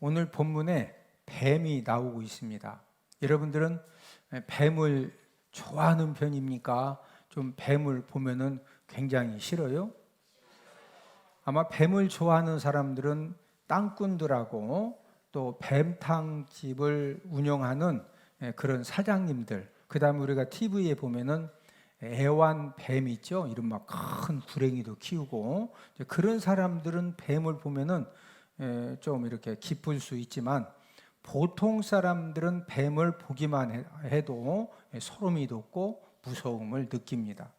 오늘 본문에 뱀이 나오고 있습니다. 여러분들은 뱀을 좋아하는 편입니까? 좀 뱀을 보면은 굉장히 싫어요? 아마 뱀을 좋아하는 사람들은 땅꾼들하고 또 뱀탕집을 운영하는 그런 사장님들, 그 다음에 우리가 TV에 보면은 애완뱀 있죠? 이런 막 큰 구랭이도 키우고 그런 사람들은 뱀을 보면은 좀 이렇게 기쁠 수 있지만 보통 사람들은 뱀을 보기만 해도 소름이 돋고 무서움을 느낍니다.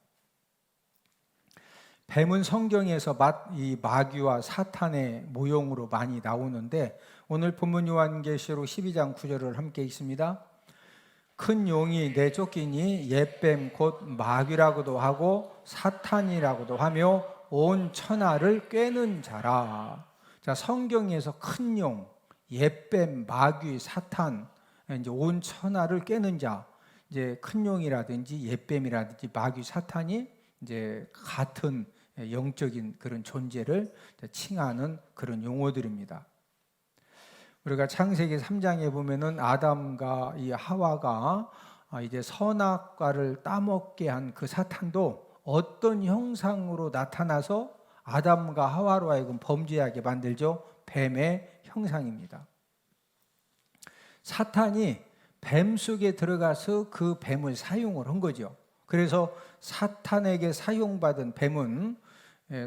뱀은 성경에서 이 마귀와 사탄의 모형으로 많이 나오는데 오늘 본문 요한계시록 12장 9절을 함께 읽습니다. 큰 용이 내쫓기니 옛뱀 곧 마귀라고도 하고 사탄이라고도 하며 온 천하를 꿰는 자라. 자, 성경에서 큰 용, 옛뱀, 마귀, 사탄, 이제 온 천하를 꿰는 자, 이제 큰 용이라든지 옛뱀이라든지 마귀, 사탄이 이제 같은 영적인 그런 존재를 칭하는 그런 용어들입니다. 우리가 창세기 3장에 보면은 아담과 이 하와가 이제 선악과를 따먹게 한 그 사탄도 어떤 형상으로 나타나서 아담과 하와로 하여금 범죄하게 만들죠? 뱀의 형상입니다. 사탄이 뱀 속에 들어가서 그 뱀을 사용을 한 거죠. 그래서 사탄에게 사용받은 뱀은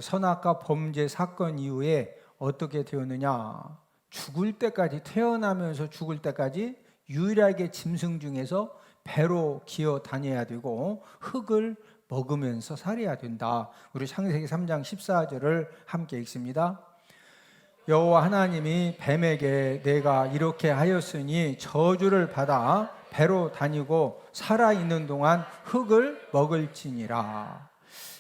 선악과 범죄 사건 이후에 어떻게 되었느냐? 죽을 때까지, 태어나면서 죽을 때까지 유일하게 짐승 중에서 배로 기어 다녀야 되고 흙을 먹으면서 살아야 된다. 우리 창세기 3장 14절을 함께 읽습니다. 여호와 하나님이 뱀에게 내가 이렇게 하였으니 저주를 받아 배로 다니고 살아있는 동안 흙을 먹을지니라.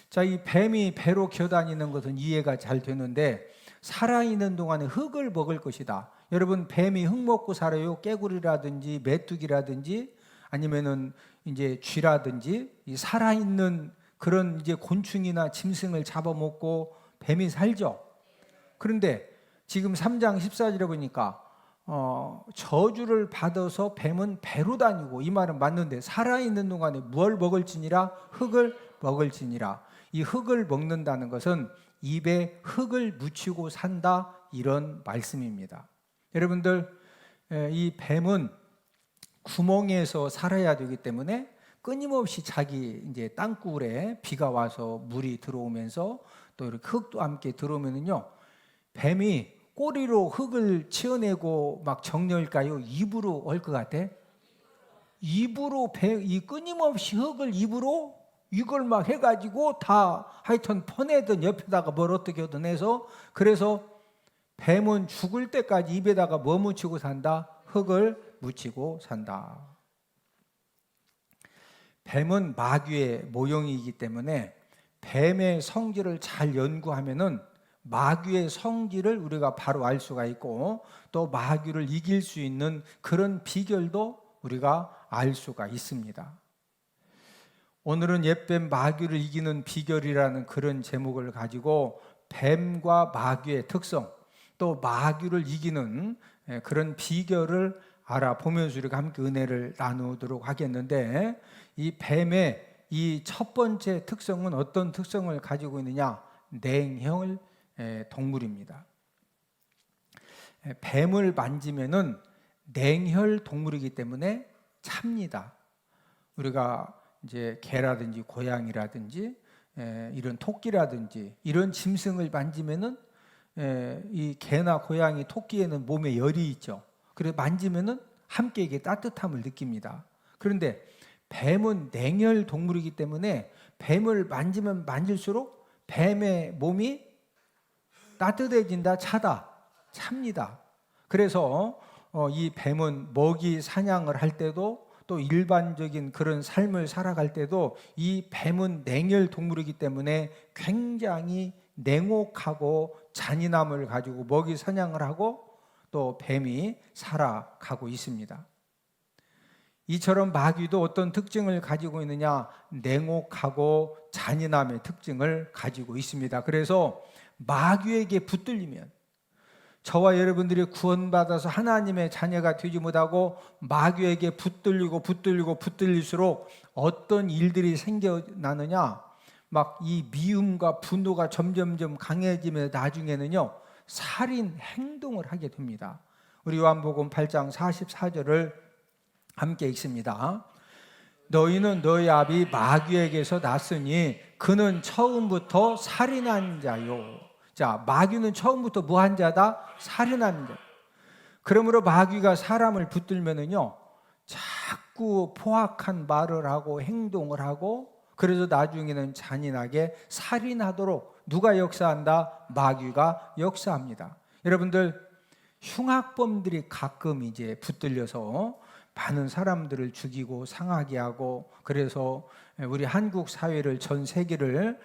자, 이 뱀이 배로 기어 다니는 것은 이해가 잘 되는데 살아있는 동안에 흙을 먹을 것이다. 여러분, 뱀이 흙 먹고 살아요? 깨구리라든지 메뚜기라든지 아니면은 이제 쥐라든지 이 살아있는 그런 이제 곤충이나 짐승을 잡아먹고 뱀이 살죠. 그런데 지금 3장 14절에 보니까 저주를 받아서 뱀은 배로 다니고, 이 말은 맞는데 살아있는 동안에 무엇을 먹을지니라? 흙을 먹을지니라. 이 흙을 먹는다는 것은 입에 흙을 묻히고 산다, 이런 말씀입니다. 여러분들, 이 뱀은 구멍에서 살아야 되기 때문에 끊임없이 자기 이제 땅굴에 비가 와서 물이 들어오면서 또 이렇게 흙도 함께 들어오면은요, 뱀이 꼬리로 흙을 치어내고 막 정렬까요? 입으로 올 것 같아? 입으로 이 끊임없이 흙을 입으로 이걸 막 해가지고 다 하여튼 퍼내든 옆에다가 뭘 어떻게 하든 해서, 그래서 뱀은 죽을 때까지 입에다가 뭐 묻히고 산다? 흙을 묻히고 산다. 뱀은 마귀의 모형이기 때문에 뱀의 성질을 잘 연구하면은 마귀의 성질을 우리가 바로 알 수가 있고 또 마귀를 이길 수 있는 그런 비결도 우리가 알 수가 있습니다. 오늘은 옛뱀 마귀를 이기는 비결이라는 그런 제목을 가지고 뱀과 마귀의 특성, 또 마귀를 이기는 그런 비결을 알아보면서 우리가 함께 은혜를 나누도록 하겠는데, 이 뱀의 이 첫 번째 특성은 어떤 특성을 가지고 있느냐? 냉혈 동물입니다. 뱀을 만지면은 냉혈 동물이기 때문에 찹니다. 우리가 이제 개라든지 고양이라든지 이런 토끼라든지 이런 짐승을 만지면은 이 개나 고양이, 토끼에는 몸에 열이 있죠. 그래서 만지면은 함께 이게 따뜻함을 느낍니다. 그런데 뱀은 냉혈 동물이기 때문에 뱀을 만지면 만질수록 뱀의 몸이 따뜻해진다, 차다, 찹니다. 그래서 이 뱀은 먹이 사냥을 할 때도 또 일반적인 그런 삶을 살아갈 때도 이 뱀은 냉혈 동물이기 때문에 굉장히 냉혹하고 잔인함을 가지고 먹이 사냥을 하고 또 뱀이 살아가고 있습니다. 이처럼 마귀도 어떤 특징을 가지고 있느냐? 냉혹하고 잔인함의 특징을 가지고 있습니다. 그래서 마귀에게 붙들리면, 저와 여러분들이 구원받아서 하나님의 자녀가 되지 못하고 마귀에게 붙들릴수록 어떤 일들이 생겨나느냐, 막 이 미움과 분노가 점점점 강해지며 나중에는요 살인 행동을 하게 됩니다. 우리 요한복음 8장 44절을 함께 읽습니다. 너희는 너희 아비 마귀에게서 났으니 그는 처음부터 살인한 자요. 자, 마귀는 처음부터 뭐한 자다? 살인한 자. 그러므로 마귀가 사람을 붙들면은요 자꾸 포악한 말을 하고 행동을 하고, 그래서 나중에는 잔인하게 살인하도록 누가 역사한다? 마귀가 역사합니다. 여러분들, 흉악범들이 가끔 이제 붙들려서 많은 사람들을 죽이고 상하게 하고, 그래서 우리 한국 사회를, 전 세계를,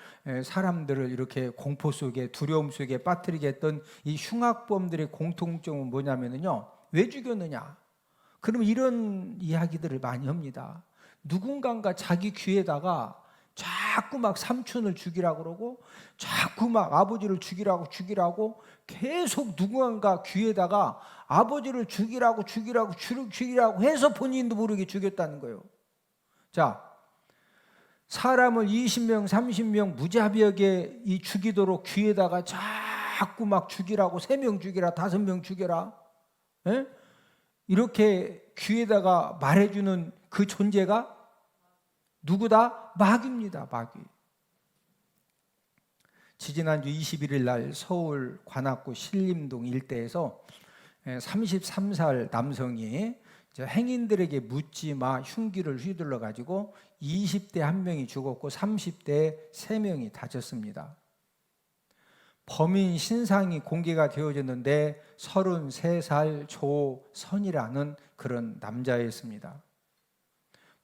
사람들을 이렇게 공포 속에, 두려움 속에 빠뜨리게 했던 이 흉악범들의 공통점은 뭐냐면요, 왜 죽였느냐? 그러면 이런 이야기들을 많이 합니다. 누군가가 자기 귀에다가 자꾸 막 삼촌을 죽이라고 그러고, 자꾸 막 아버지를 죽이라고 계속 누군가 귀에다가 아버지를 죽이라고 해서 본인도 모르게 죽였다는 거예요. 자, 사람을 20명 30명 무자비하게 죽이도록 귀에다가 자꾸 막 죽이라고, 3명 죽이라, 5명 죽여라, 에? 이렇게 귀에다가 말해주는 그 존재가 누구다? 마귀입니다. 마귀. 지지난주 21일 날 서울 관악구 신림동 일대에서 33살 남성이 행인들에게 묻지마 흉기를 휘둘러 가지고 20대 1명이 죽었고 30대 3명이 다쳤습니다. 범인 신상이 공개가 되어졌는데 33살 조선이라는 그런 남자였습니다.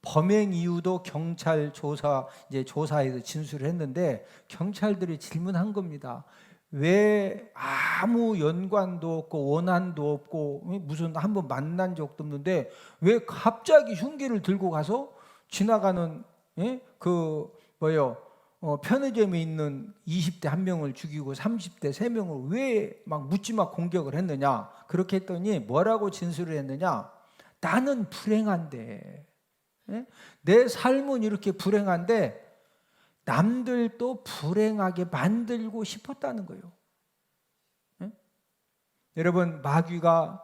범행 이유도 경찰 조사에서 진술을 했는데, 경찰들이 질문한 겁니다. 왜 아무 연관도 없고 원한도 없고 무슨 한번 만난 적도 없는데 왜 갑자기 흉기를 들고 가서 지나가는 편의점에 있는 20대 1명을 죽이고 30대 3명을 왜 막 묻지마 공격을 했느냐? 그렇게 했더니 뭐라고 진술을 했느냐? 나는 불행한데, 내 삶은 이렇게 불행한데 남들도 불행하게 만들고 싶었다는 거예요. 여러분, 마귀가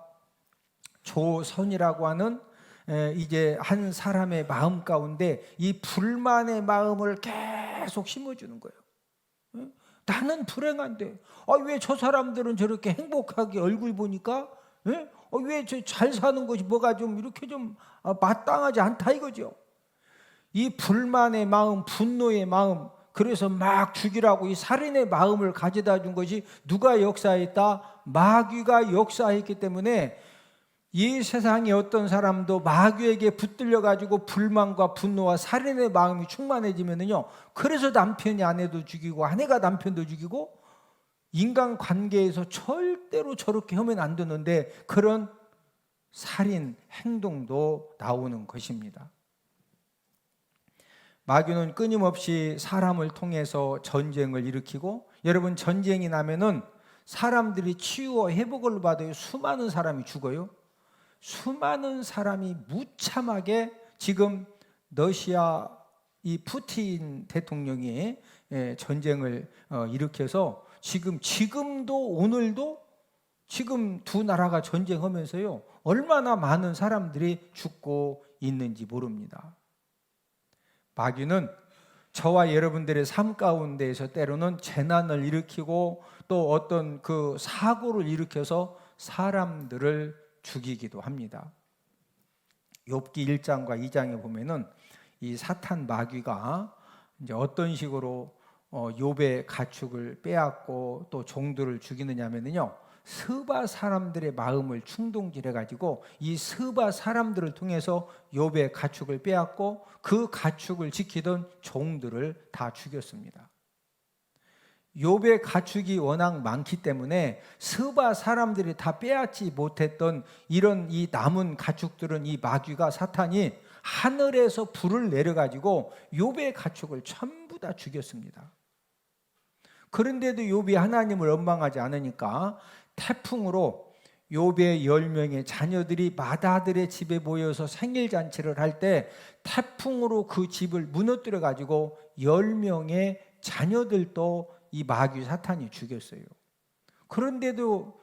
조선이라고 하는 이제 한 사람의 마음 가운데 이 불만의 마음을 계속 심어주는 거예요. 나는 불행한데 왜 저 사람들은 저렇게 행복하게 얼굴 보니까 왜 저 잘 사는 것이 뭐가 좀 이렇게 좀 마땅하지 않다 이거죠. 이 불만의 마음, 분노의 마음, 그래서 막 죽이라고 이 살인의 마음을 가져다 준 것이 누가 역사했다? 마귀가 역사했기 때문에 이 세상에 어떤 사람도 마귀에게 붙들려 가지고 불만과 분노와 살인의 마음이 충만해지면요, 그래서 남편이 아내도 죽이고 아내가 남편도 죽이고, 인간관계에서 절대로 저렇게 하면 안 되는데 그런 살인 행동도 나오는 것입니다. 마귀는 끊임없이 사람을 통해서 전쟁을 일으키고, 여러분, 전쟁이 나면은 사람들이 치유와 회복을 받아요. 수많은 사람이 죽어요. 수많은 사람이 무참하게, 지금 러시아 이 푸틴 대통령이 전쟁을 일으켜서 지금도 오늘도 지금 두 나라가 전쟁하면서요, 얼마나 많은 사람들이 죽고 있는지 모릅니다. 마귀는 저와 여러분들의 삶 가운데에서 때로는 재난을 일으키고 또 어떤 그 사고를 일으켜서 사람들을 죽이기도 합니다. 욥기 1장과 2장에 보면은 이 사탄 마귀가 이제 어떤 식으로 욥의 가축을 빼앗고 또 종들을 죽이느냐면요, 스바 사람들의 마음을 충동질해 가지고 이 스바 사람들을 통해서 욥의 가축을 빼앗고 그 가축을 지키던 종들을 다 죽였습니다. 욥의 가축이 워낙 많기 때문에 스바 사람들이 다 빼앗지 못했던 이런 이 남은 가축들은 이 마귀가, 사탄이 하늘에서 불을 내려 가지고 욥의 가축을 전부 다 죽였습니다. 그런데도 욥이 하나님을 원망하지 않으니까 태풍으로 욥의 10명의 자녀들이 마다들의 집에 모여서 생일 잔치를 할 때 태풍으로 그 집을 무너뜨려 가지고 10명의 자녀들도 이 마귀 사탄이 죽였어요. 그런데도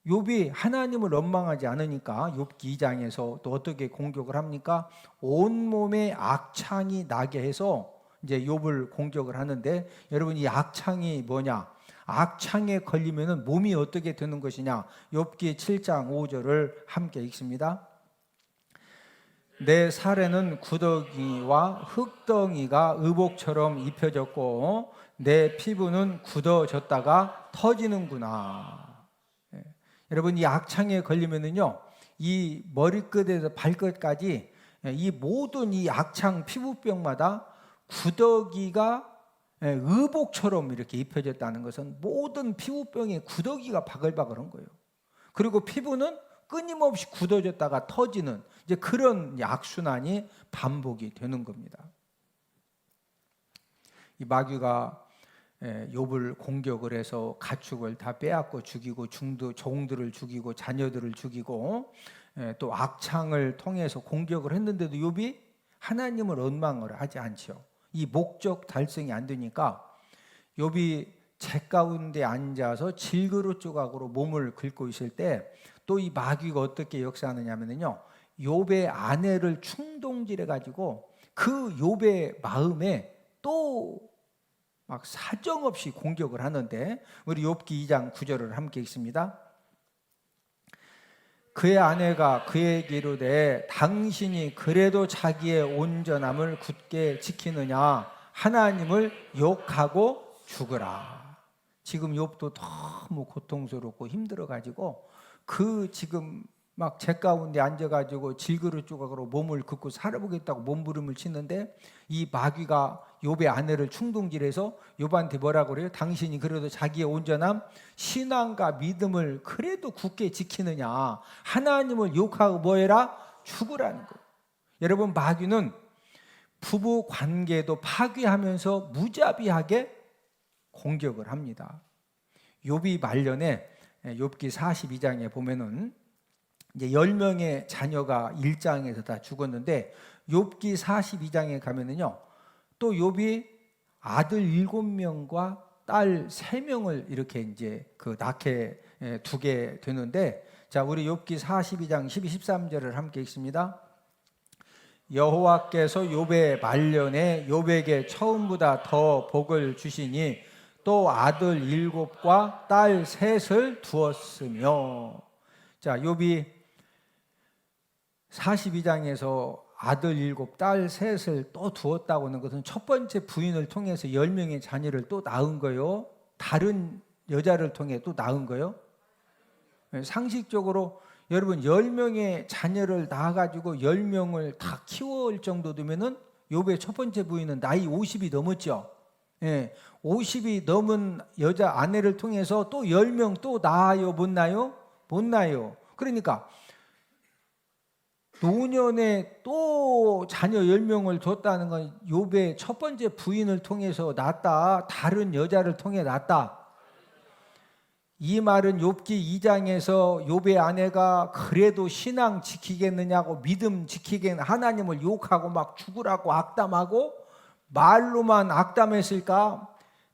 욥이 하나님을 원망하지 않으니까 욥기 2장에서 또 어떻게 공격을 합니까? 온몸에 악창이 나게 해서 이제 욥을 공격을 하는데, 여러분 이 악창이 뭐냐? 악창에 걸리면은 몸이 어떻게 되는 것이냐? 욥기 7장 5절을 함께 읽습니다. 내 살에는 구더기와 흙덩이가 의복처럼 입혀졌고 내 피부는 굳어졌다가 터지는구나. 여러분 이 악창에 걸리면은요, 이 머리끝에서 발끝까지 이 모든 이 악창 피부병마다 구더기가 의복처럼 이렇게 입혀졌다는 것은 모든 피부병에 구더기가 바글바글한 거예요. 그리고 피부는 끊임없이 굳어졌다가 터지는 이제 그런 악순환이 반복이 되는 겁니다. 이 마귀가 욥을 공격을 해서 가축을 다 빼앗고 죽이고 종들을 죽이고 자녀들을 죽이고 또 악창을 통해서 공격을 했는데도 욥이 하나님을 원망을 하지 않죠. 이 목적 달성이 안 되니까 욥이 재 가운데 앉아서 질그릇 조각으로 몸을 긁고 있을 때 또 이 마귀가 어떻게 역사하느냐면요, 욥의 아내를 충동질해 가지고 그 욥의 마음에 또 막 사정없이 공격을 하는데, 우리 욥기 2장 9절을 함께 읽습니다. 그의 아내가 그에게 이르되 당신이 그래도 자기의 온전함을 굳게 지키느냐? 하나님을 욕하고 죽으라. 지금 욥도 너무 고통스럽고 힘들어가지고 그 지금 막 재 가운데 앉아가지고 질그릇 조각으로 몸을 긋고 살아보겠다고 몸부림을 치는데 이 마귀가 욥의 아내를 충동질해서 욥한테 뭐라고 그래요? 당신이 그래도 자기의 온전함, 신앙과 믿음을 그래도 굳게 지키느냐? 하나님을 욕하고 뭐해라? 죽으라는 거예요. 여러분 마귀는 부부 관계도 파괴하면서 무자비하게 공격을 합니다. 욥이 말년에 욥기 42장에 보면은 이제 10명의 자녀가 1장에서 다 죽었는데 욥기 42장에 가면은요, 또 욥이 아들 7명과 딸 3명을 이렇게 이제 그 낳게 두게 되는데, 자 우리 욥기 42장 12, 13절을 함께 읽습니다. 여호와께서 욥의 말년에 욥에게 처음보다 더 복을 주시니 또 아들 7과 딸 3을 두었으며. 자 욥이 42장에서 아들 7, 딸 3을 또 두었다고 하는 것은 첫 번째 부인을 통해서 10명의 자녀를 또 낳은 거요? 다른 여자를 통해 또 낳은 거요? 상식적으로 여러분 10명의 자녀를 낳아가지고 10명을 다 키워올 정도 되면은 욥의 첫 번째 부인은 나이 50이 넘었죠. 50이 넘은 여자 아내를 통해서 또 10명 또 낳아요? 못 낳아요? 못 낳아요. 그러니까 노년에 또 자녀 10명을 뒀다는 건 욥의 첫 번째 부인을 통해서 낳았다, 다른 여자를 통해 낳았다. 이 말은 욥기 2장에서 욥의 아내가 그래도 신앙 지키겠느냐고, 믿음 지키겠느냐, 하나님을 욕하고 막 죽으라고 악담하고 말로만 악담했을까?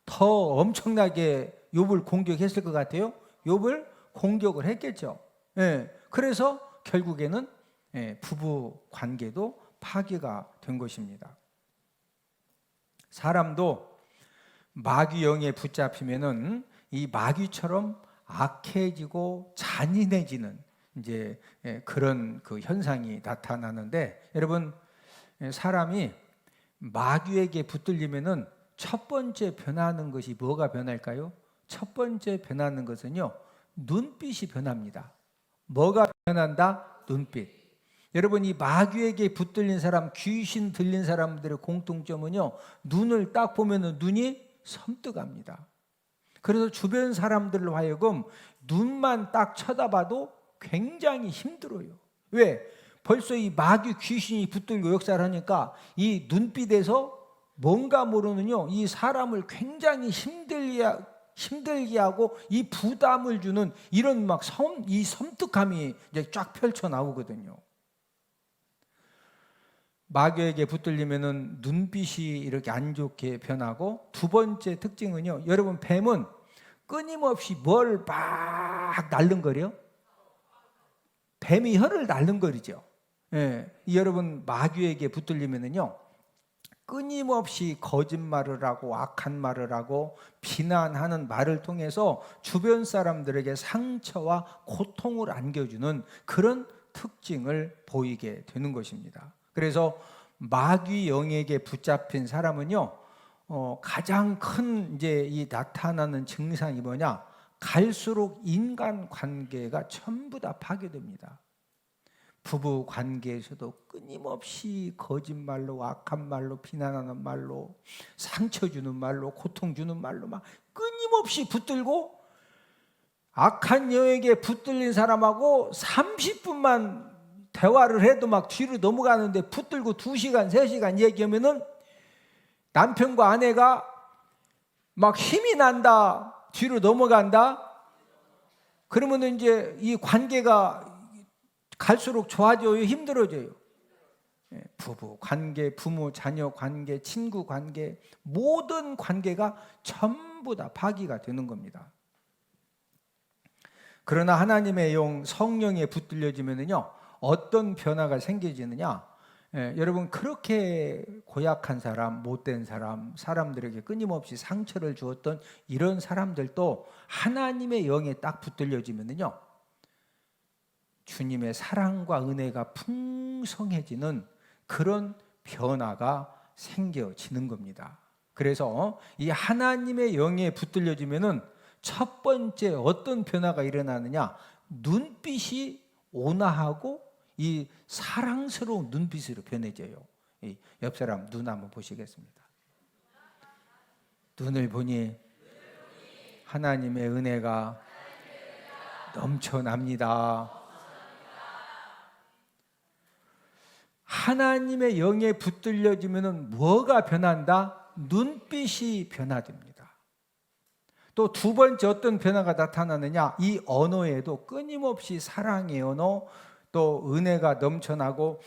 더 엄청나게 욥을 공격했을 것 같아요. 욥을 공격을 했겠죠. 그래서 결국에는 부부 관계도 파괴가 된 것입니다. 사람도 마귀 영에 붙잡히면은 이 마귀처럼 악해지고 잔인해지는 이제 그런 그 현상이 나타나는데, 여러분 사람이 마귀에게 붙들리면은 첫 번째 변하는 것이 뭐가 변할까요? 첫 번째 변하는 것은요, 눈빛이 변합니다. 뭐가 변한다? 눈빛. 여러분 이 마귀에게 붙들린 사람, 귀신 들린 사람들의 공통점은요, 눈을 딱 보면은 눈이 섬뜩합니다. 그래서 주변 사람들로 하여금 눈만 딱 쳐다봐도 굉장히 힘들어요. 왜? 벌써 이 마귀 귀신이 붙들고 역사를 하니까 이 눈빛에서 뭔가 모르는요, 이 사람을 굉장히 힘들게 힘들게 하고 이 부담을 주는 이런 막 이 섬뜩함이 이제 쫙 펼쳐 나오거든요. 마귀에게 붙들리면은 눈빛이 이렇게 안 좋게 변하고, 두 번째 특징은요, 여러분 뱀은 끊임없이 뭘 막 날름거려? 뱀이 혀를 날름거리죠. 예, 여러분 마귀에게 붙들리면은요, 끊임없이 거짓말을 하고 악한 말을 하고 비난하는 말을 통해서 주변 사람들에게 상처와 고통을 안겨주는 그런 특징을 보이게 되는 것입니다. 그래서 마귀 영에게 붙잡힌 사람은요, 가장 큰 이제 이 나타나는 증상이 뭐냐? 갈수록 인간 관계가 전부 다 파괴됩니다. 부부 관계에서도 끊임없이 거짓말로, 악한 말로, 비난하는 말로, 상처 주는 말로, 고통 주는 말로 막 끊임없이 붙들고, 악한 영에게 붙들린 사람하고 30분만 대화를 해도 막 뒤로 넘어가는데, 붙들고 2시간, 3시간 얘기하면은 남편과 아내가 막 힘이 난다, 뒤로 넘어간다. 그러면 이제 이 관계가 갈수록 좋아져요, 힘들어져요? 부부 관계, 부모 자녀 관계, 친구 관계, 모든 관계가 전부 다 파기가 되는 겁니다. 그러나 하나님의 영 성령에 붙들려지면요, 어떤 변화가 생겨지느냐? 여러분, 그렇게 고약한 사람, 못된 사람, 사람들에게 끊임없이 상처를 주었던 이런 사람들도 하나님의 영에 딱 붙들려지면요, 주님의 사랑과 은혜가 풍성해지는 그런 변화가 생겨지는 겁니다. 그래서 이 하나님의 영에 붙들려지면은 첫 번째 어떤 변화가 일어나느냐? 눈빛이 온화하고 이 사랑스러운 눈빛으로 변해져요. 옆 사람 눈 한번 보시겠습니다. 눈을 보니 하나님의 은혜가 넘쳐납니다. 하나님의 영에 붙들려지면 뭐가 변한다? 눈빛이 변화됩니다. 또 두 번째 어떤 변화가 나타나느냐? 이 언어에도 끊임없이 사랑의 언어, 또 은혜가 넘쳐나고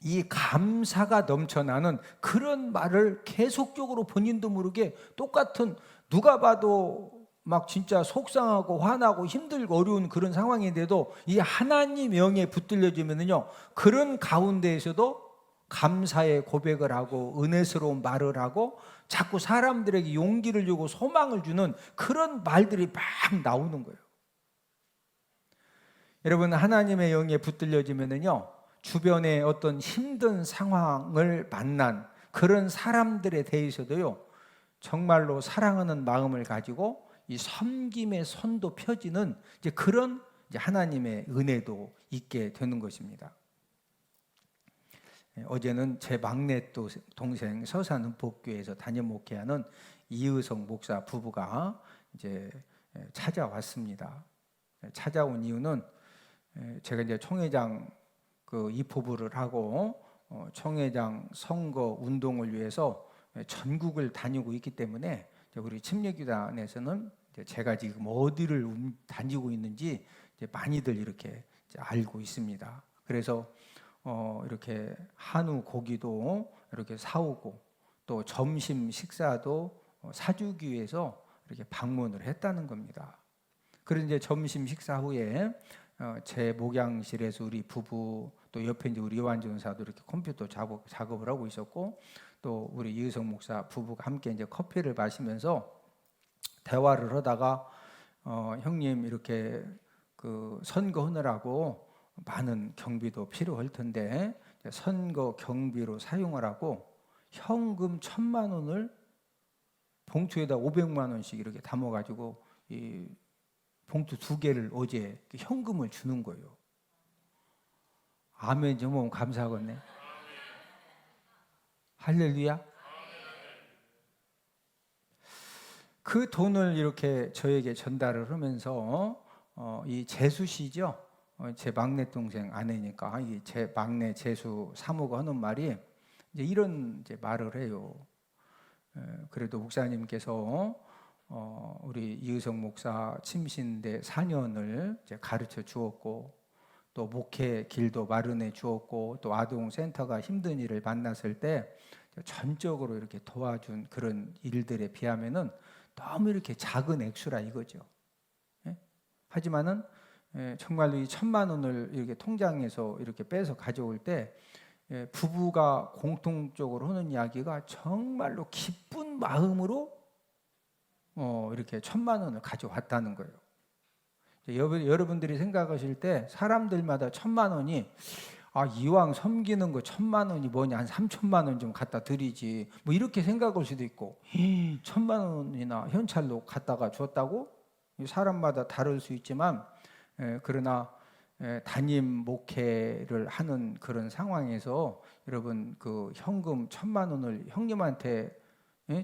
이 감사가 넘쳐나는 그런 말을 계속적으로 본인도 모르게 똑같은, 누가 봐도 막 진짜 속상하고 화나고 힘들고 어려운 그런 상황인데도 이 하나님 영에 붙들려지면요, 그런 가운데에서도 감사의 고백을 하고 은혜스러운 말을 하고 자꾸 사람들에게 용기를 주고 소망을 주는 그런 말들이 막 나오는 거예요. 여러분, 하나님의 영에 붙들려지면요, 주변에 어떤 힘든 상황을 만난 그런 사람들에 대해서도요, 정말로 사랑하는 마음을 가지고 이 섬김의 손도 펴지는 이제 그런 이제 하나님의 은혜도 있게 되는 것입니다. 어제는 제 막내 동생 서산은복교에서 담임 목회하는 이의성 목사 부부가 이제 찾아왔습니다. 찾아온 이유는 제가 이제 총회장 입후보를 하고 총회장 선거 운동을 위해서 전국을 다니고 있기 때문에 우리 침례교단에서는 제가 지금 어디를 다니고 있는지 많이들 이렇게 알고 있습니다. 그래서 이렇게 한우 고기도 이렇게 사오고 또 점심 식사도 사주기 위해서 이렇게 방문을 했다는 겁니다. 그런데 이제 점심 식사 후에 제 목양실에서 우리 부부, 또 옆에 이제 우리 요한 전사도 이렇게 컴퓨터 작업을 하고 있었고, 또 우리 이의성 목사 부부가 함께 이제 커피를 마시면서 대화를 하다가 형님 이렇게 선거하느라고 많은 경비도 필요할 텐데 선거 경비로 사용하라고 현금 1,000만 원을 봉투에다 500만 원씩 이렇게 담아가지고 이 봉투 2개를 어제 현금을 주는 거예요. 아멘 좀 하면 감사하겠네. 할렐루야. 그 돈을 이렇게 저에게 전달을 하면서 이 재수 씨죠, 제 막내 동생 아내니까 제 막내 재수 사모가 하는 말이 이제 이런 이제 말을 해요. 그래도 목사님께서 우리 이의성 목사 침신대 4년을 이제 가르쳐 주었고, 또 목회 길도 마련해 주었고, 또 아동센터가 힘든 일을 만났을 때 전적으로 이렇게 도와준 그런 일들에 비하면은 너무 이렇게 작은 액수라 이거죠. 예? 하지만은 정말로 이 1,000만 원을 이렇게 통장에서 이렇게 빼서 가져올 때 부부가 공통적으로 하는 이야기가 정말로 기쁜 마음으로 이렇게 1,000만 원을 가져왔다는 거예요. 여러분들이 생각하실 때 사람들마다 1,000만 원이 이왕 섬기는 거 1,000만 원이 뭐냐, 한 3,000만 원 좀 갖다 드리지, 뭐 이렇게 생각할 수도 있고, 1,000만 원이나 현찰로 갖다가 줬다고? 사람마다 다를 수 있지만, 그러나 담임 목회를 하는 그런 상황에서 여러분 그 현금 1,000만 원을 형님한테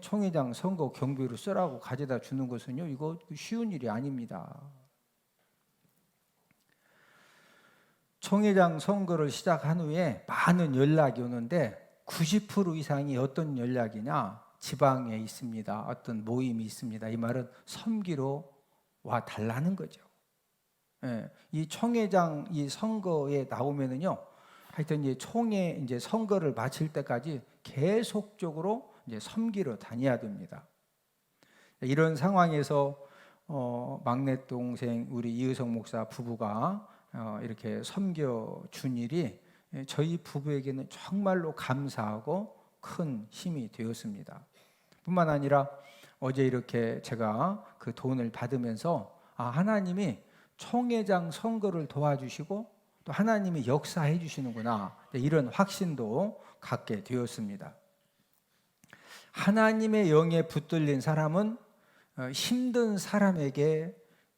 총회장 선거 경비로 쓰라고 가져다 주는 것은요, 이거 쉬운 일이 아닙니다. 총회장 선거를 시작한 후에 많은 연락이 오는데 90% 이상이 어떤 연락이냐, 지방에 있습니다, 어떤 모임이 있습니다. 이 말은 섬기러 와 달라는 거죠. 이 총회장 이 선거에 나오면은요, 하여튼 이제 총회 이제 선거를 마칠 때까지 계속적으로 이제 섬기러 다녀야 됩니다. 이런 상황에서 막내 동생 우리 이의성 목사 부부가 이렇게 섬겨 준 일이 저희 부부에게는 정말로 감사하고 큰 힘이 되었습니다. 뿐만 아니라 어제 이렇게 제가 그 돈을 받으면서 하나님이 총회장 선거를 도와주시고 또 하나님이 역사해 주시는구나, 이런 확신도 갖게 되었습니다. 하나님의 영에 붙들린 사람은 힘든 사람에게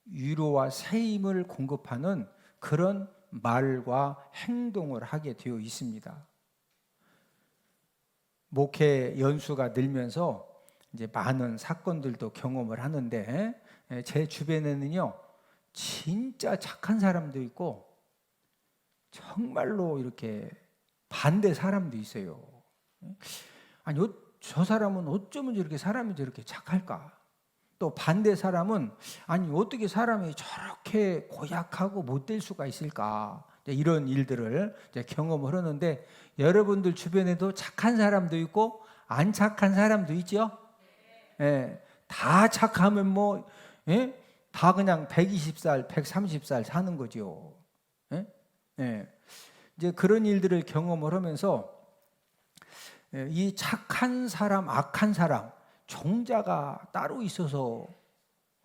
위로와 새 힘을 공급하는 그런 말과 행동을 하게 되어 있습니다. 목회 연수가 늘면서 이제 많은 사건들도 경험을 하는데, 제 주변에는요, 진짜 착한 사람도 있고 정말로 이렇게 반대 사람도 있어요. 아니, 저 사람은 어쩌면 저렇게 사람이 저렇게 착할까? 또 반대 사람은 아니, 어떻게 사람이 저렇게 고약하고 못될 수가 있을까? 이런 일들을 이제 경험을 하는데, 여러분들 주변에도 착한 사람도 있고 안 착한 사람도 있죠. 다 착하면 뭐 다 그냥 120살, 130살 사는 거죠. 이제 그런 일들을 경험을 하면서 이 착한 사람, 악한 사람, 종자가 따로 있어서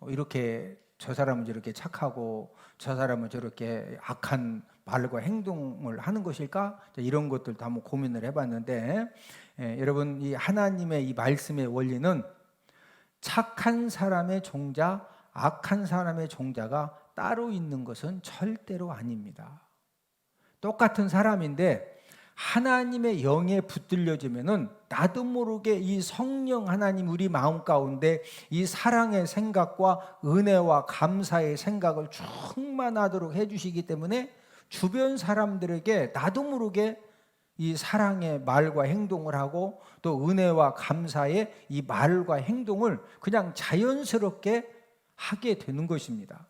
이렇게 저 사람은 저렇게 착하고 저 사람은 저렇게 악한 말과 행동을 하는 것일까? 이런 것들도 한번 고민을 해봤는데, 여러분 이 하나님의 이 말씀의 원리는 착한 사람의 종자, 악한 사람의 종자가 따로 있는 것은 절대로 아닙니다. 똑같은 사람인데 하나님의 영에 붙들려지면은 나도 모르게 이 성령 하나님 우리 마음 가운데 이 사랑의 생각과 은혜와 감사의 생각을 충만하도록 해주시기 때문에 주변 사람들에게 나도 모르게 이 사랑의 말과 행동을 하고 또 은혜와 감사의 이 말과 행동을 그냥 자연스럽게 하게 되는 것입니다.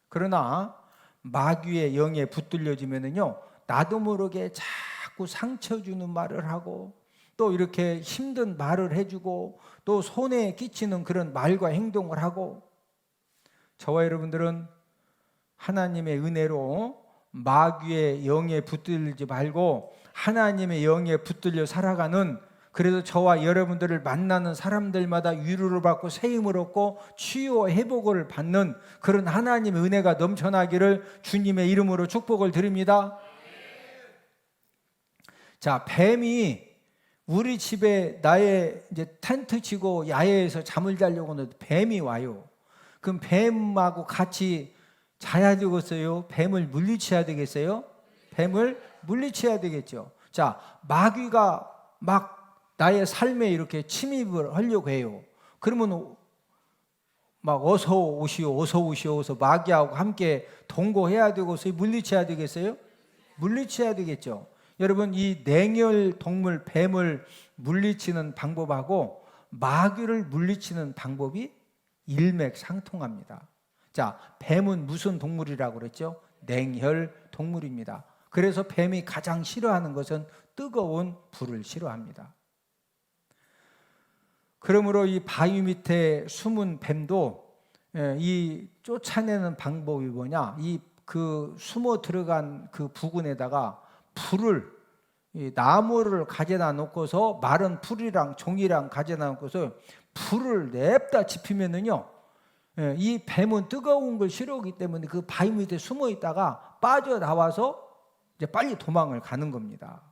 그러나 마귀의 영에 붙들려지면은요, 나도 모르게 자꾸 상처 주는 말을 하고 또 이렇게 힘든 말을 해주고 또 손에 끼치는 그런 말과 행동을 하고, 저와 여러분들은 하나님의 은혜로 마귀의 영에 붙들리지 말고 하나님의 영에 붙들려 살아가는, 그래서 저와 여러분들을 만나는 사람들마다 위로를 받고 새 힘을 얻고 치유와 회복을 받는 그런 하나님의 은혜가 넘쳐나기를 주님의 이름으로 축복을 드립니다. 자, 뱀이 우리 집에 나의 이제 텐트 치고 야외에서 잠을 자려고 하는데 뱀이 와요. 그럼 뱀하고 같이 자야 되겠어요? 뱀을 물리쳐야 되겠어요? 뱀을 물리쳐야 되겠죠. 자, 마귀가 막 나의 삶에 이렇게 침입을 하려고 해요. 그러면 막 어서 오시오, 어서 오시오, 어서 마귀하고 함께 동거해야 되고서 물리쳐야 되겠어요? 물리쳐야 되겠죠. 여러분, 이 냉혈 동물 뱀을 물리치는 방법하고 마귀를 물리치는 방법이 일맥상통합니다. 자, 뱀은 무슨 동물이라고 그랬죠? 냉혈 동물입니다. 그래서 뱀이 가장 싫어하는 것은 뜨거운 불을 싫어합니다. 그러므로 이 바위 밑에 숨은 뱀도 이 쫓아내는 방법이 뭐냐? 그 숨어 들어간 그 부근에다가 불을, 이 나무를 가져다 놓고서 마른 풀이랑 종이랑 가져다 놓고서 불을 냅다 지피면은요, 이 뱀은 뜨거운 걸 싫어하기 때문에 그 바위 밑에 숨어 있다가 빠져나와서 이제 빨리 도망을 가는 겁니다.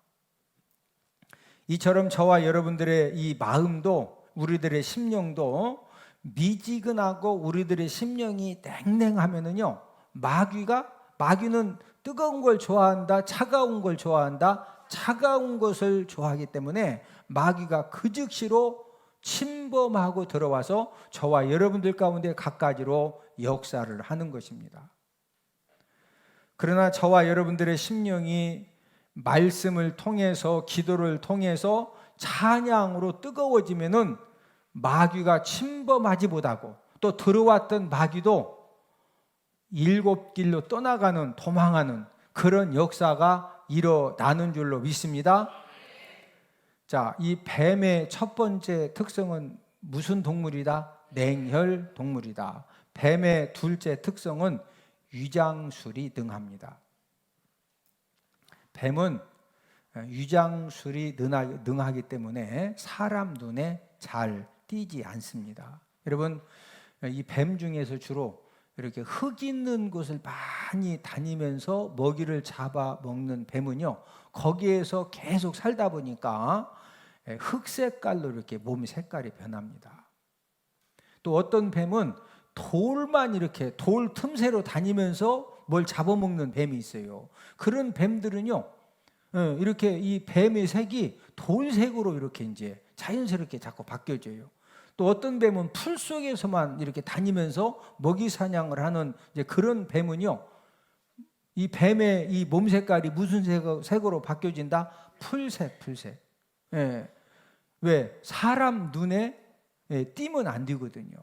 이처럼 저와 여러분들의 이 마음도, 우리들의 심령도 미지근하고 우리들의 심령이 냉랭하면은요, 마귀는 뜨거운 걸 좋아한다, 차가운 걸 좋아한다, 차가운 것을 좋아하기 때문에 마귀가 그 즉시로 침범하고 들어와서 저와 여러분들 가운데 갖가지로 역사를 하는 것입니다. 그러나 저와 여러분들의 심령이 말씀을 통해서, 기도를 통해서 찬양으로 뜨거워지면은 마귀가 침범하지 못하고, 또 들어왔던 마귀도 일곱 길로 떠나가는, 도망하는 그런 역사가 일어나는 줄로 믿습니다. 자, 이 뱀의 첫 번째 특성은 무슨 동물이다? 냉혈 동물이다. 뱀의 둘째 특성은 위장술이 능합니다. 뱀은 위장술이 능하기 때문에 사람 눈에 잘 띄지 않습니다. 여러분, 이 뱀 중에서 주로 이렇게 흙 있는 곳을 많이 다니면서 먹이를 잡아 먹는 뱀은요, 거기에서 계속 살다 보니까 흙 색깔로 이렇게 몸 색깔이 변합니다. 또 어떤 뱀은 돌만 이렇게 돌 틈새로 다니면서 뭘 잡아먹는 뱀이 있어요. 그런 뱀들은요, 이렇게 이 뱀의 색이 돌색으로 이렇게 이제 자연스럽게 자꾸 바뀌어져요. 또 어떤 뱀은 풀 속에서만 이렇게 다니면서 먹이 사냥을 하는 이제 그런 뱀은요, 이 뱀의 이 몸 색깔이 무슨 색으로 바뀌어진다? 풀색. 예. 왜? 사람 눈에 띄면 안 되거든요.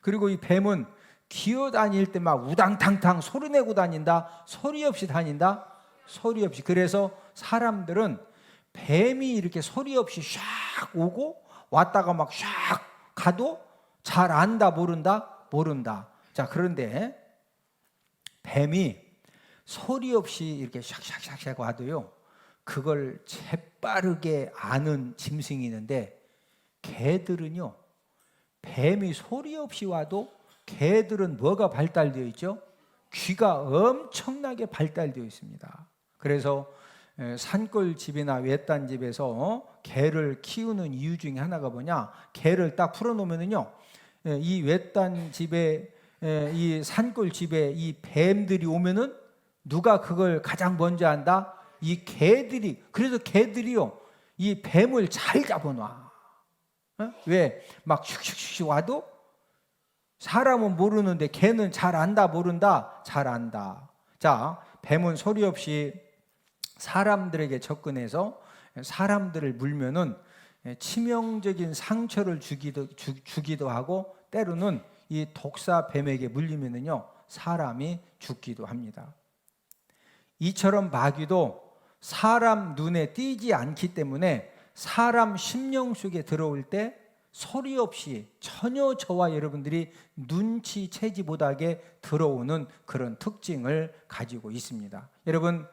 그리고 이 뱀은 기어 다닐 때 막 우당탕탕 소리 내고 다닌다? 소리 없이 다닌다? 소리 없이. 그래서 사람들은 뱀이 이렇게 소리 없이 샥 오고 왔다가 막 샥 가도 잘 안다, 모른다. 자, 그런데 뱀이 소리 없이 이렇게 샥샥샥샥 와도요, 그걸 재빠르게 아는 짐승이 있는데, 개들은요, 뱀이 소리 없이 와도 개들은 뭐가 발달되어 있죠? 귀가 엄청나게 발달되어 있습니다. 그래서 산골집이나 외딴집에서 개를 키우는 이유 중에 하나가 뭐냐? 개를 딱 풀어놓으면요, 이 외딴집에, 이 산골집에 이 뱀들이 오면은 누가 그걸 가장 먼저 한다? 이 개들이. 그래서 개들이요, 이 뱀을 잘 잡아놔. 왜? 막 슉슉슉 와도 사람은 모르는데 개는 잘 안다, 모른다? 잘 안다. 자, 뱀은 소리 없이 사람들에게 접근해서 사람들을 물면은 치명적인 상처를 주기도 하고, 때로는 이 독사 뱀에게 물리면은요, 사람이 죽기도 합니다. 이처럼 마귀도 사람 눈에 띄지 않기 때문에 사람 심령 속에 들어올 때 소리 없이 전혀 저와 여러분들이 눈치채지 못하게 들어오는 그런 특징을 가지고 있습니다. 여러분,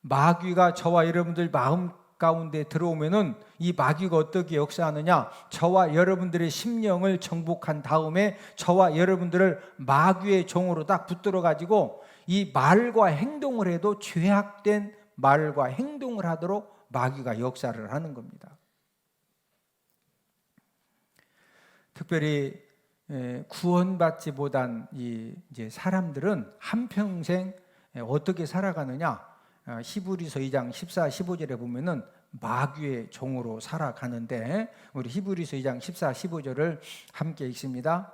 마귀가 저와 여러분들 마음 가운데 들어오면은 이 마귀가 어떻게 역사하느냐? 저와 여러분들의 심령을 정복한 다음에 저와 여러분들을 마귀의 종으로 딱 붙들어 가지고 이 말과 행동을 해도 죄악된 말과 행동을 하도록 마귀가 역사를 하는 겁니다. 특별히 구원받지 못한 이제 사람들은 한평생 어떻게 살아가느냐? 히브리서 2장 14, 15절에 보면은 마귀의 종으로 살아가는데, 우리 히브리서 2장 14, 15절을 함께 읽습니다.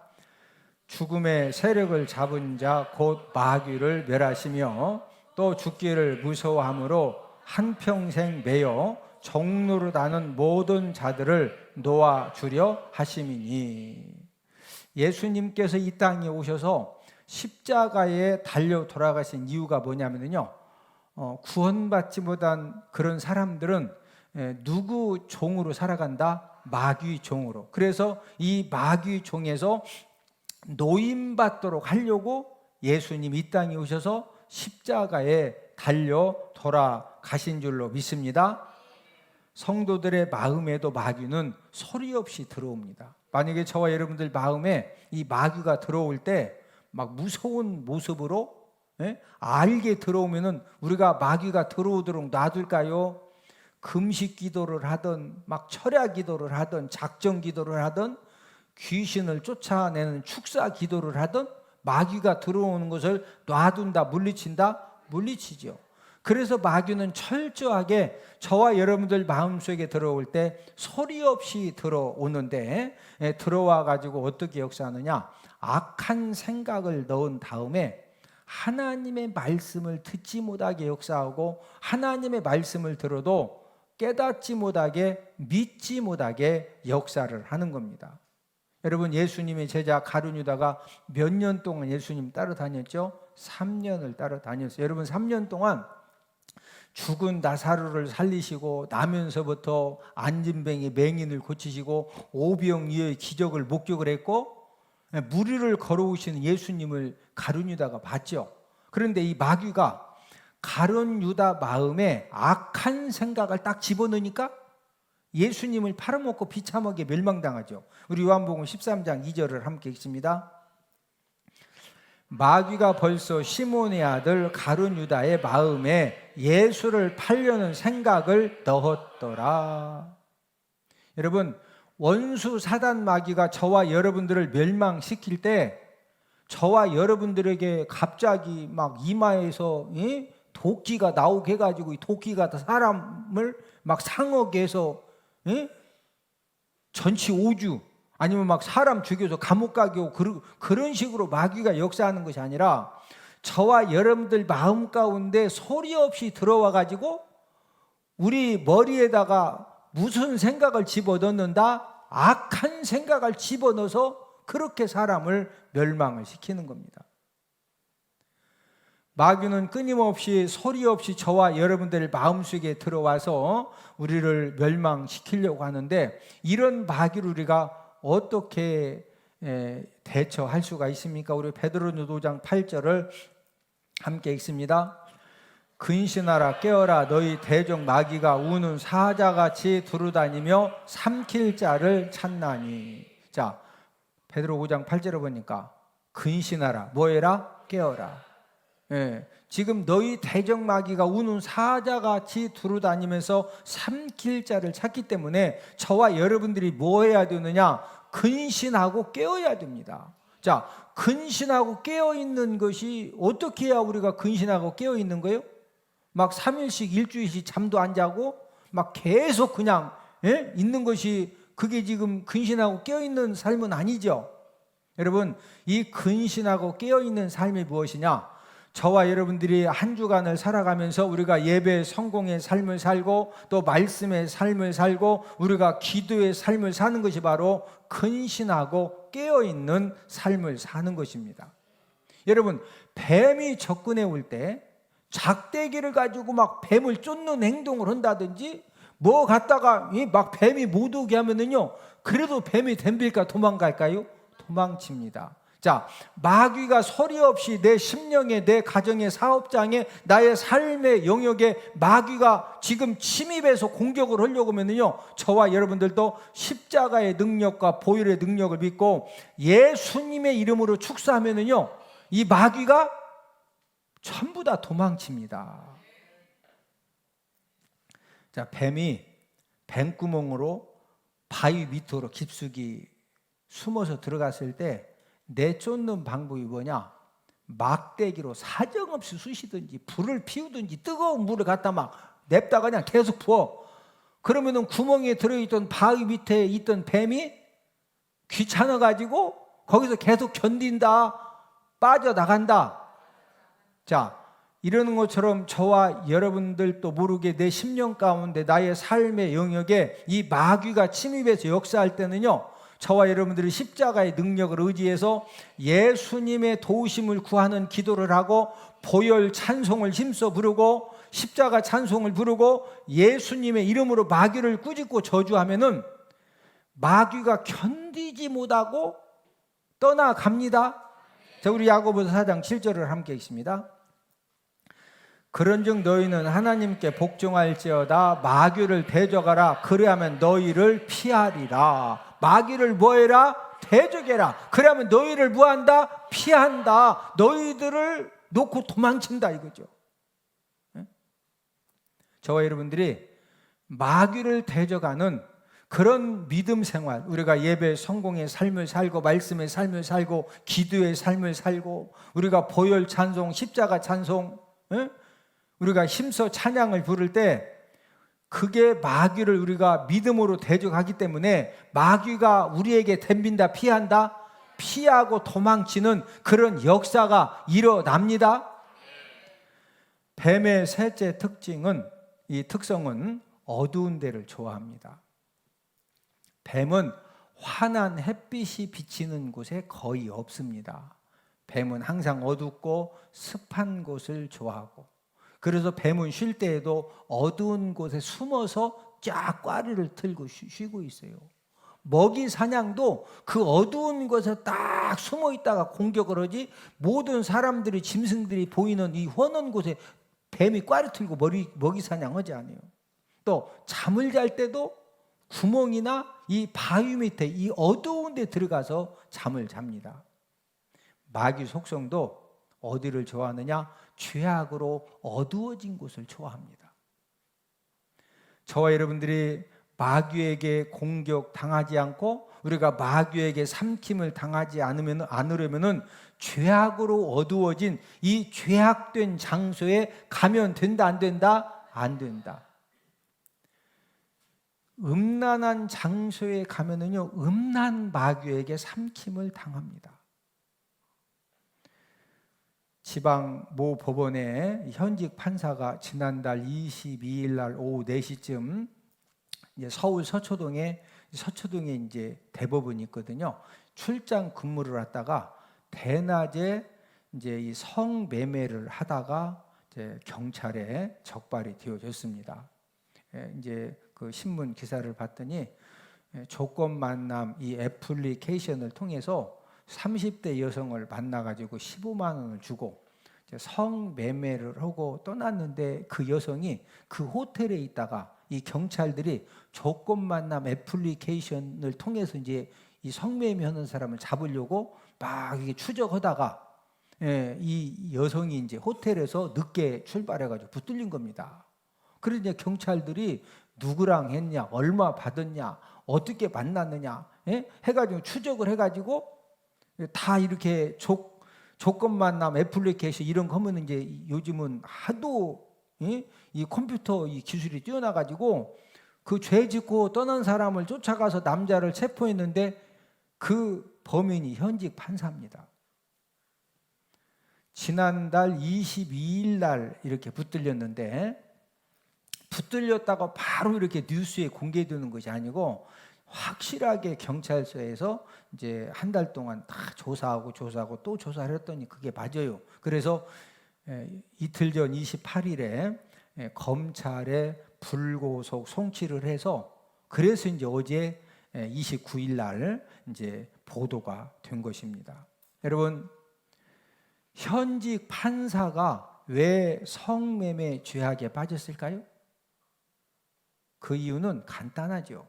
죽음의 세력을 잡은 자 곧 마귀를 멸하시며 또 죽기를 무서워함으로 한평생 매여 종노릇하는 모든 자들을 놓아주려 하심이니. 예수님께서 이 땅에 오셔서 십자가에 달려 돌아가신 이유가 뭐냐면요, 구원받지 못한 그런 사람들은 누구 종으로 살아간다? 마귀 종으로. 그래서 이 마귀 종에서 노임받도록 하려고 예수님 이 땅에 오셔서 십자가에 달려 돌아가신 줄로 믿습니다. 성도들의 마음에도 마귀는 소리 없이 들어옵니다. 만약에 저와 여러분들 마음에 이 마귀가 들어올 때 막 무서운 모습으로 알게 들어오면은 우리가 마귀가 들어오도록 놔둘까요? 금식 기도를 하든 막 철야 기도를 하든 작정 기도를 하든 귀신을 쫓아내는 축사 기도를 하든 마귀가 들어오는 것을 놔둔다, 물리친다? 물리치죠. 그래서 마귀는 철저하게 저와 여러분들 마음속에 들어올 때 소리 없이 들어오는데, 들어와 가지고 어떻게 역사하느냐? 악한 생각을 넣은 다음에 하나님의 말씀을 듣지 못하게 역사하고, 하나님의 말씀을 들어도 깨닫지 못하게, 믿지 못하게 역사를 하는 겁니다. 여러분, 예수님의 제자 가룟 유다가 몇 년 동안 예수님 따라다녔죠? 3년을 따라다녔어요. 여러분, 3년 동안 죽은 나사로를 살리시고, 나면서부터 안진뱅이 맹인을 고치시고, 오병이어의 기적을 목격을 했고, 무리를 걸어오시는 예수님을 가룟 유다가 봤죠. 그런데 이 마귀가 가룟 유다 마음에 악한 생각을 딱 집어넣으니까 예수님을 팔아먹고 비참하게 멸망당하죠. 우리 요한복음 13장 2절을 함께 읽습니다. 마귀가 벌써 시몬의 아들 가룟 유다의 마음에 예수를 팔려는 생각을 넣었더라. 여러분, 원수 사단 마귀가 저와 여러분들을 멸망시킬 때 저와 여러분들에게 갑자기 막 이마에서 도끼가 나오게 해가지고 이 도끼가 사람을 막 상하게 해서 전치 5주 아니면 막 사람 죽여서 감옥 가게 하고 그런 식으로 마귀가 역사하는 것이 아니라 저와 여러분들 마음 가운데 소리 없이 들어와 가지고 우리 머리에다가 무슨 생각을 집어넣는다? 악한 생각을 집어넣어서 그렇게 사람을 멸망을 시키는 겁니다. 마귀는 끊임없이 소리 없이 저와 여러분들의 마음속에 들어와서 우리를 멸망시키려고 하는데, 이런 마귀를 우리가 어떻게 대처할 수가 있습니까? 우리 베드로전서 5장 8절을 함께 읽습니다. 근신하라 깨어라, 너희 대적 마귀가 우는 사자같이 두루다니며 삼킬 자를 찾나니. 자, 베드로 5장 8절을 보니까 근신하라, 뭐해라? 깨어라. 지금 너희 대적 마귀가 우는 사자같이 두루다니면서 삼킬 자를 찾기 때문에 저와 여러분들이 뭐 해야 되느냐? 근신하고 깨어야 됩니다. 자, 근신하고 깨어있는 것이 어떻게 해야 우리가 근신하고 깨어있는 거예요? 막 3일씩 일주일씩 잠도 안 자고 막 계속 그냥 있는 것이, 그게 지금 근신하고 깨어있는 삶은 아니죠. 여러분, 이 근신하고 깨어있는 삶이 무엇이냐? 저와 여러분들이 한 주간을 살아가면서 우리가 예배 성공의 삶을 살고 또 말씀의 삶을 살고 우리가 기도의 삶을 사는 것이 바로 근신하고 깨어있는 삶을 사는 것입니다. 여러분, 뱀이 접근해 올 때 작대기를 가지고 막 뱀을 쫓는 행동을 한다든지 뭐 갖다가 막 뱀이 못 오게 하면은요, 그래도 뱀이 덤빌까 도망갈까요? 도망칩니다. 자, 마귀가 소리 없이 내 심령에, 내 가정의 사업장에, 나의 삶의 영역에 마귀가 지금 침입해서 공격을 하려고 하면요, 저와 여러분들도 십자가의 능력과 보혈의 능력을 믿고 예수님의 이름으로 축사하면요, 이 마귀가 전부 다 도망칩니다. 자, 뱀이 뱀구멍으로 바위 밑으로 깊숙이 숨어서 들어갔을 때 내쫓는 방법이 뭐냐? 막대기로 사정없이 쑤시든지 불을 피우든지 뜨거운 물을 갖다 막 냅다가 그냥 계속 부어. 그러면은 구멍에 들어있던 바위 밑에 있던 뱀이 귀찮아가지고 거기서 계속 견딘다, 빠져나간다. 자, 이러는 것처럼 저와 여러분들도 모르게 내 심령 가운데 나의 삶의 영역에 이 마귀가 침입해서 역사할 때는요, 저와 여러분들이 십자가의 능력을 의지해서 예수님의 도우심을 구하는 기도를 하고 보혈 찬송을 힘써 부르고 십자가 찬송을 부르고 예수님의 이름으로 마귀를 꾸짖고 저주하면은 마귀가 견디지 못하고 떠나갑니다. 자, 우리 야고보서 4장 7절을 함께 읽습니다. 그런즉 너희는 하나님께 복종할지어다 마귀를 대적하라 그리하면 너희를 피하리라. 마귀를 뭐해라? 대적해라. 그러면 너희를 뭐한다? 피한다. 너희들을 놓고 도망친다 이거죠. 저와 여러분들이 마귀를 대적하는 그런 믿음 생활, 우리가 예배 성공의 삶을 살고 말씀의 삶을 살고 기도의 삶을 살고 우리가 보혈 찬송, 십자가 찬송, 우리가 힘써 찬양을 부를 때 그게 마귀를 우리가 믿음으로 대적하기 때문에 마귀가 우리에게 덤빈다, 피한다, 피하고 도망치는 그런 역사가 일어납니다. 뱀의 셋째 특성은 어두운 데를 좋아합니다. 뱀은 환한 햇빛이 비치는 곳에 거의 없습니다. 뱀은 항상 어둡고 습한 곳을 좋아하고, 그래서 뱀은 쉴 때에도 어두운 곳에 숨어서 쫙 꽈리를 틀고 쉬고 있어요. 먹이 사냥도 그 어두운 곳에 딱 숨어 있다가 공격을 하지, 모든 사람들이, 짐승들이 보이는 이 훤한 곳에 뱀이 꽈리 틀고 먹이 사냥하지 않아요. 또 잠을 잘 때도 구멍이나 이 바위 밑에 이 어두운 데 들어가서 잠을 잡니다. 마귀 속성도 어디를 좋아하느냐? 죄악으로 어두워진 곳을 좋아합니다. 저와 여러분들이 마귀에게 공격 당하지 않고 우리가 마귀에게 삼킴을 당하지 않으려면은 죄악으로 어두워진 이 죄악된 장소에 가면 된다, 안 된다? 안 된다. 음란한 장소에 가면은요, 음란 마귀에게 삼킴을 당합니다. 지방 모 법원의 현직 판사가 지난달 22일 날 오후 4시쯤 이제 서울 서초동에 이제 대법원이 있거든요. 출장 근무를 하다가 대낮에 이제 이 성매매를 하다가 이제 경찰에 적발이 되어졌습니다. 이제 그 신문 기사를 봤더니 조건 만남 이 애플리케이션을 통해서 30대 여성을 만나가지고 15만 원을 주고 성매매를 하고 떠났는데, 그 여성이 그 호텔에 있다가 이 경찰들이 조건 만남 애플리케이션을 통해서 이제 이 성매매하는 사람을 잡으려고 막 이게 추적하다가 이 여성이 이제 호텔에서 늦게 출발해가지고 붙들린 겁니다. 그래서 이제 경찰들이 누구랑 했냐, 얼마 받았냐, 어떻게 만났느냐 해가지고 추적을 해가지고 다 이렇게 조건 만남 애플리케이션 이런 거 하면 이제 요즘은 하도 이 컴퓨터 이 기술이 뛰어나가지고 그 죄 짓고 떠난 사람을 쫓아가서 남자를 체포했는데 그 범인이 현직 판사입니다. 지난달 22일 날 이렇게 붙들렸는데, 붙들렸다고 바로 이렇게 뉴스에 공개되는 것이 아니고 확실하게 경찰서에서 이제 한 달 동안 다 조사하고 또 조사를 했더니 그게 맞아요. 그래서 이틀 전 28일에 검찰에 불구속 송치를 해서, 그래서 이제 어제 29일 날 이제 보도가 된 것입니다. 여러분, 현직 판사가 왜 성매매 죄악에 빠졌을까요? 그 이유는 간단하죠.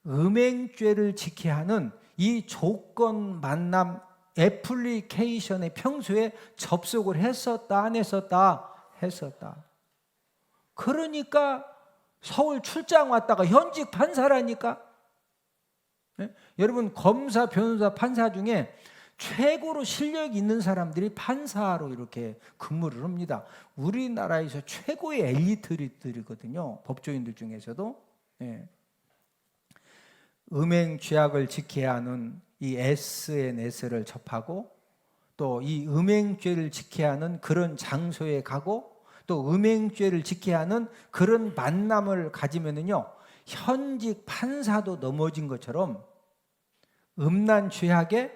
음행죄를 지켜야 하는 이 조건 만남 애플리케이션에 평소에 접속을 했었다, 안 했었다? 했었다. 그러니까 서울 출장 왔다가 현직 판사라니까. 여러분, 검사, 변호사, 판사 중에 최고로 실력 있는 사람들이 판사로 이렇게 근무를 합니다. 우리나라에서 최고의 엘리트들이거든요. 법조인들 중에서도. 음행 죄악을 지켜야 하는 이 SNS를 접하고, 또 이 음행죄를 지켜야 하는 그런 장소에 가고, 또 음행죄를 지켜야 하는 그런 만남을 가지면은요, 현직 판사도 넘어진 것처럼 음란 죄악에,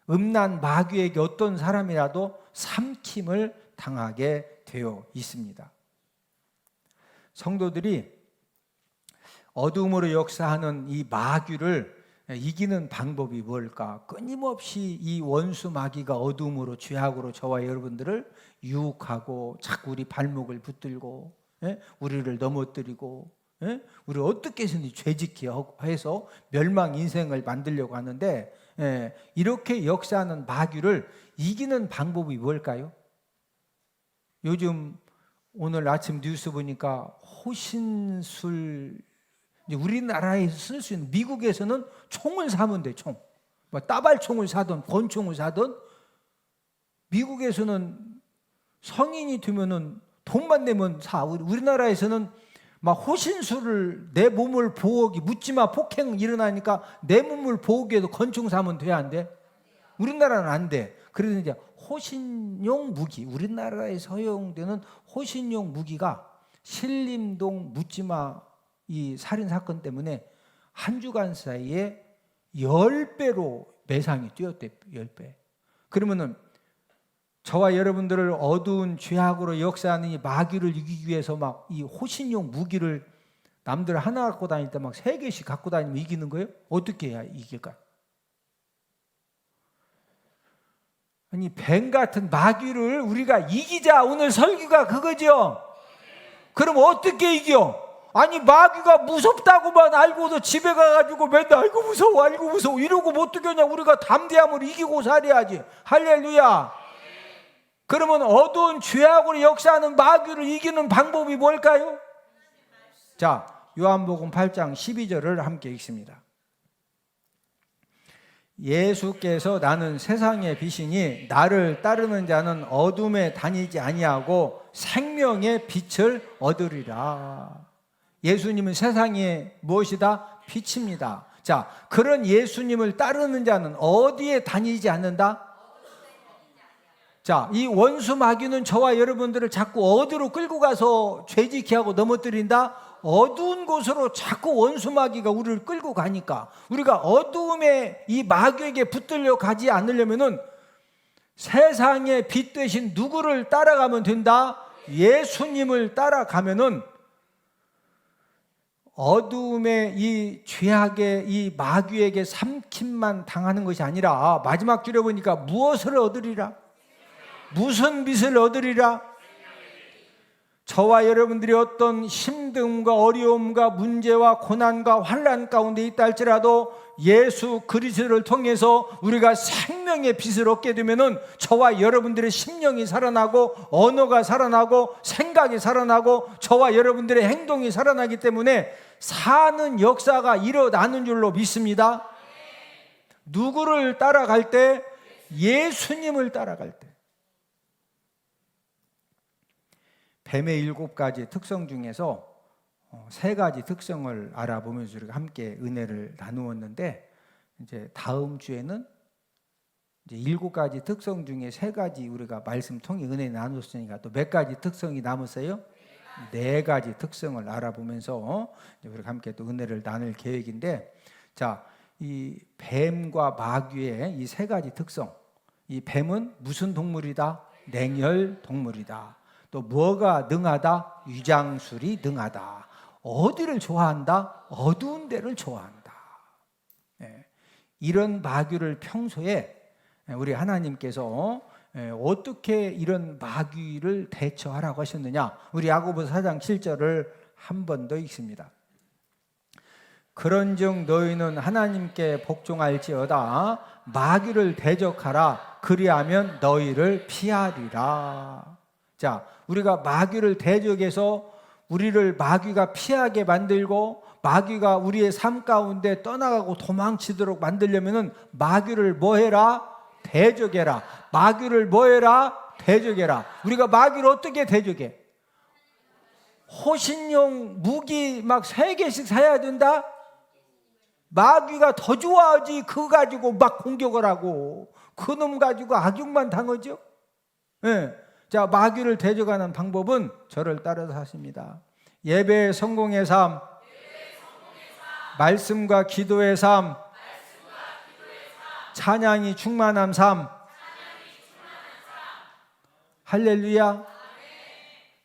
음란 마귀에게 어떤 사람이라도 삼킴을 당하게 되어 있습니다. 성도들이 어둠으로 역사하는 이 마귀를 이기는 방법이 뭘까? 끊임없이 이 원수 마귀가 어둠으로 죄악으로 저와 여러분들을 유혹하고 자꾸 우리 발목을 붙들고 우리를 넘어뜨리고 우리를 어떻게 해서든지 죄짓게 해서 멸망 인생을 만들려고 하는데, 이렇게 역사하는 마귀를 이기는 방법이 뭘까요? 요즘 오늘 아침 뉴스 보니까 호신술, 우리나라에서 쓸 수 있는, 미국에서는 총을 사면 돼. 총, 뭐 따발총을 사든 권총을 사든, 미국에서는 성인이 되면은 돈만 내면 사. 우리나라에서는 막 호신술을, 내 몸을 보호하기, 묻지마 폭행 일어나니까 내 몸을 보호하기 위해서 권총 사면 돼, 안 돼? 우리나라는 안 돼. 그래서 이제 호신용 무기, 우리나라에서 허용되는 호신용 무기가 신림동 묻지마 이 살인 사건 때문에 한 주간 사이에 10배로 매상이 뛰었대. 10배. 그러면은 저와 여러분들을 어두운 죄악으로 역사하는 이 마귀를 이기기 위해서 막 이 호신용 무기를 남들 하나 갖고 다닐 때 막 3개씩 갖고 다니면 이기는 거예요? 어떻게 해야 이길까? 아니, 뱀 같은 마귀를 우리가 이기자. 오늘 설교가 그거죠. 그럼 어떻게 이겨? 아니, 마귀가 무섭다고만 알고도 집에 가가지고 맨날 아이고 무서워 이러고 못 이겨냐? 우리가 담대함으로 이기고 살아야지. 할렐루야. 그러면 어두운 죄악으로 역사하는 마귀를 이기는 방법이 뭘까요? 자, 요한복음 8장 12절을 함께 읽습니다. 예수께서 나는 세상의 빛이니 나를 따르는 자는 어둠에 다니지 아니하고 생명의 빛을 얻으리라. 예수님은 세상의 무엇이다? 빛입니다. 자, 그런 예수님을 따르는 자는 어디에 다니지 않는다? 자, 이 원수 마귀는 저와 여러분들을 자꾸 어디로 끌고 가서 죄짓게 하고 넘어뜨린다? 어두운 곳으로 자꾸 원수 마귀가 우리를 끌고 가니까 우리가 어두움에 이 마귀에게 붙들려 가지 않으려면은 세상의 빛 대신 누구를 따라가면 된다? 예수님을 따라가면은 어두움의 이 죄악의 이 마귀에게 삼킴만 당하는 것이 아니라 마지막 줄에 보니까 무엇을 얻으리라? 무슨 빛을 얻으리라? 저와 여러분들이 어떤 힘듦과 어려움과 문제와 고난과 환난 가운데 있다 할지라도 예수 그리스도를 통해서 우리가 생명의 빛을 얻게 되면은 저와 여러분들의 심령이 살아나고 언어가 살아나고 생각이 살아나고 저와 여러분들의 행동이 살아나기 때문에 사는 역사가 일어나는 줄로 믿습니다. 누구를 따라갈 때? 예수님을 따라갈 때. 뱀의 7가지 특성 중에서 3가지 특성을 알아보면서 우리가 함께 은혜를 나누었는데, 이제 다음 주에는 이제 7가지 특성 중에 3가지 우리가 말씀 통해 은혜 나눴으니까 또 몇 가지 특성이 남았어요? 4가지 특성을 알아보면서 우리가 함께 또 은혜를 나눌 계획인데, 자, 이 뱀과 마귀의 이 3가지 특성. 이 뱀은 무슨 동물이다? 냉혈 동물이다. 또 뭐가 능하다? 위장술이 능하다. 어디를 좋아한다? 어두운 데를 좋아한다. 이런 마귀를 평소에 우리 하나님께서 어떻게 이런 마귀를 대처하라고 하셨느냐? 우리 야고보서 4장 7절을 한 번 더 읽습니다. 그런즉 너희는 하나님께 복종할지어다. 마귀를 대적하라. 그리하면 너희를 피하리라. 자, 우리가 마귀를 대적해서 우리를 마귀가 피하게 만들고 마귀가 우리의 삶 가운데 떠나가고 도망치도록 만들려면은 마귀를 뭐해라? 대적해라. 마귀를 뭐해라? 대적해라. 우리가 마귀를 어떻게 대적해? 호신용 무기 막 3개씩 사야 된다? 마귀가 더 좋아하지. 그거 가지고 막 공격을 하고 그놈 가지고 악용만 당하죠. 자, 마귀를 대적하는 방법은 저를 따라서 하십니다. 예배의 성공의 삶, 말씀과 기도의 삶, 찬양이 충만한 삶. 할렐루야.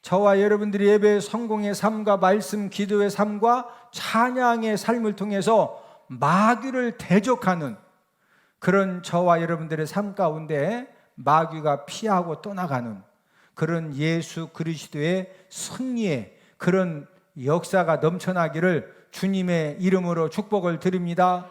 저와 여러분들이 예배 성공의 삶과 말씀 기도의 삶과 찬양의 삶을 통해서 마귀를 대적하는 그런 저와 여러분들의 삶 가운데 마귀가 피하고 떠나가는 그런 예수 그리스도의 승리의 그런 역사가 넘쳐나기를 주님의 이름으로 축복을 드립니다.